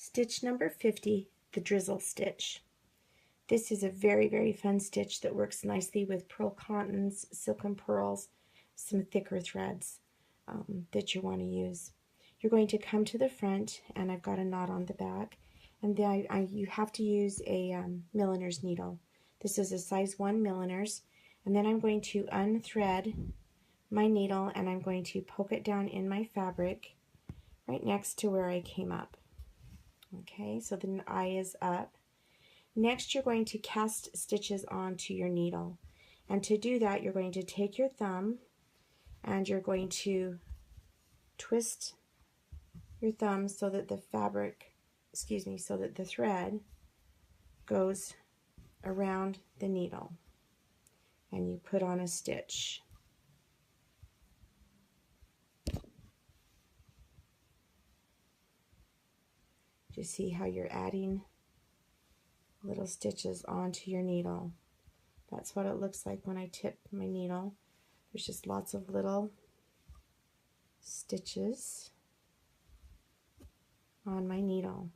Stitch number 50, the Drizzle Stitch. This is a very, very fun stitch that works nicely with pearl cottons, silken pearls, some thicker threads that you want to use. You're going to come to the front, and I've got a knot on the back, and then you have to use a milliner's needle. This is a size 1 milliner's, and then I'm going to unthread my needle, and I'm going to poke it down in my fabric right next to where I came up. Okay, so the eye is up. Next, you're going to cast stitches onto your needle. And to do that, you're going to take your thumb and you're going to twist your thumb so that the so that the thread goes around the needle. And you put on a stitch. Do you see how you're adding little stitches onto your needle? That's what it looks like when I tip my needle. There's just lots of little stitches on my needle.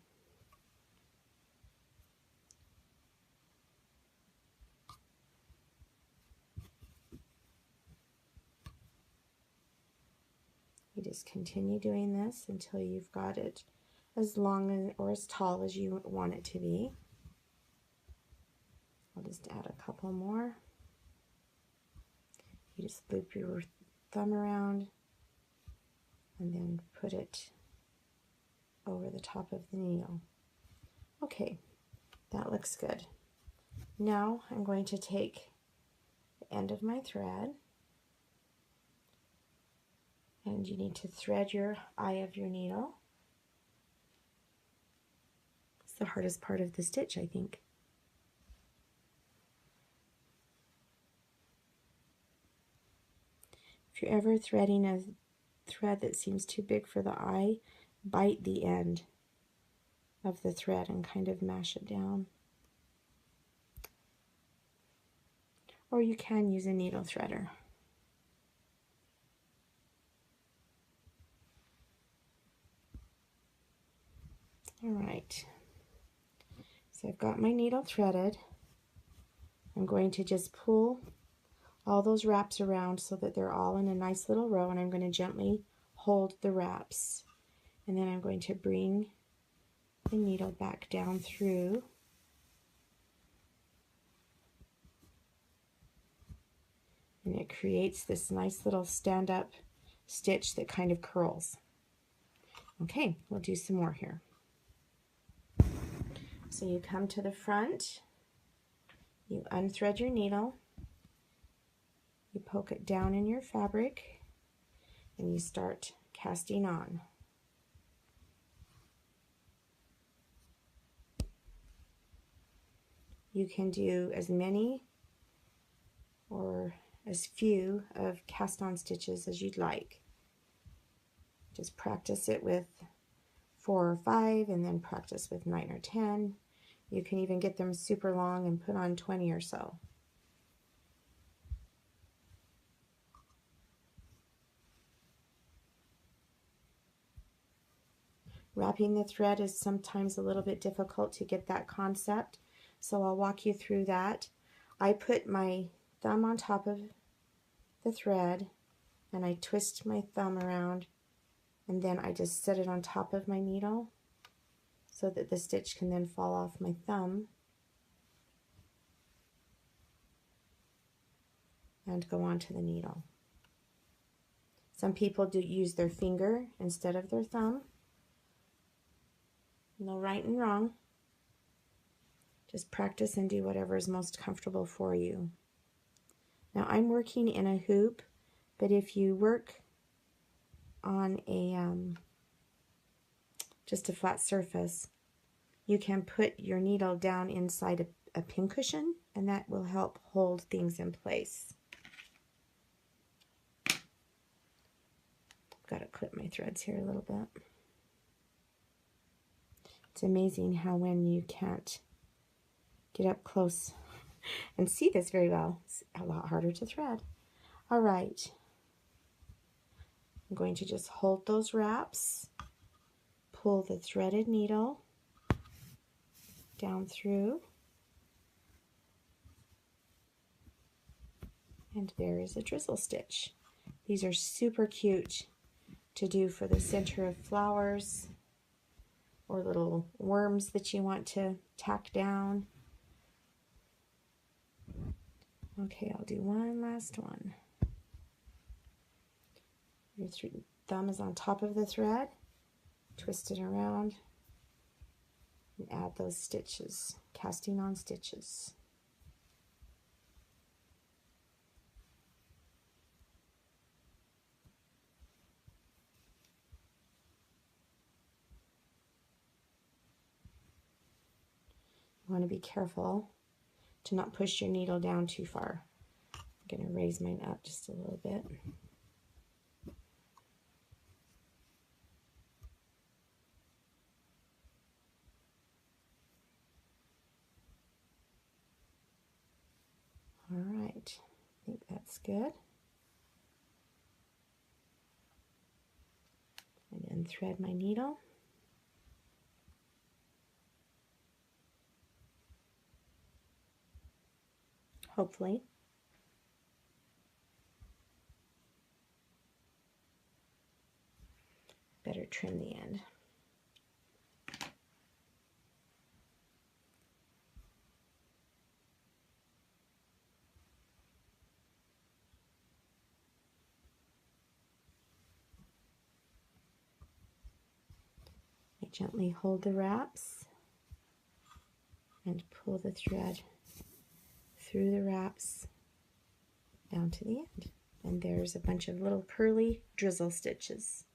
You just continue doing this until you've got it as long or as tall as you want it to be. I'll just add a couple more. You just loop your thumb around and then put it over the top of the needle. Okay, that looks good. Now I'm going to take the end of my thread, and you need to thread your eye of your needle. It's the hardest part of the stitch, I think. If you're ever threading a thread that seems too big for the eye, bite the end of the thread and kind of mash it down. Or you can use a needle threader. All right, so I've got my needle threaded. I'm going to just pull all those wraps around so that they're all in a nice little row, and I'm going to gently hold the wraps. And then I'm going to bring the needle back down through. And it creates this nice little stand-up stitch that kind of curls. Okay, we'll do some more here. So you come to the front, you unthread your needle, you poke it down in your fabric, and you start casting on. You can do as many or as few of cast-on stitches as you'd like. Just practice it with 4 or 5, and then practice with 9 or 10. You can even get them super long and put on 20 or so. Wrapping the thread is sometimes a little bit difficult to get that concept, so I'll walk you through that. I put my thumb on top of the thread, and I twist my thumb around, and then I just set it on top of my needle so that the stitch can then fall off my thumb and go onto the needle. Some people do use their finger instead of their thumb. No right and wrong. Just practice and do whatever is most comfortable for you. Now I'm working in a hoop, but if you work on a just a flat surface, you can put your needle down inside a pincushion, and that will help hold things in place. I've got to clip my threads here a little bit. It's amazing how when you can't get up close and see this very well, it's a lot harder to thread. All right, I'm going to just hold those wraps, pull the threaded needle down through, and there is a drizzle stitch. These are super cute to do for the center of flowers or little worms that you want to tack down. Okay, I'll do one last one. Your thumb is on top of the thread, twist it around, and add those stitches, casting on stitches. You want to be careful to not push your needle down too far. I'm going to raise mine up just a little bit. All right, I think that's good. And then thread my needle. Hopefully. Better trim the end. I gently hold the wraps and pull the thread through the wraps down to the end. And there's a bunch of little curly drizzle stitches.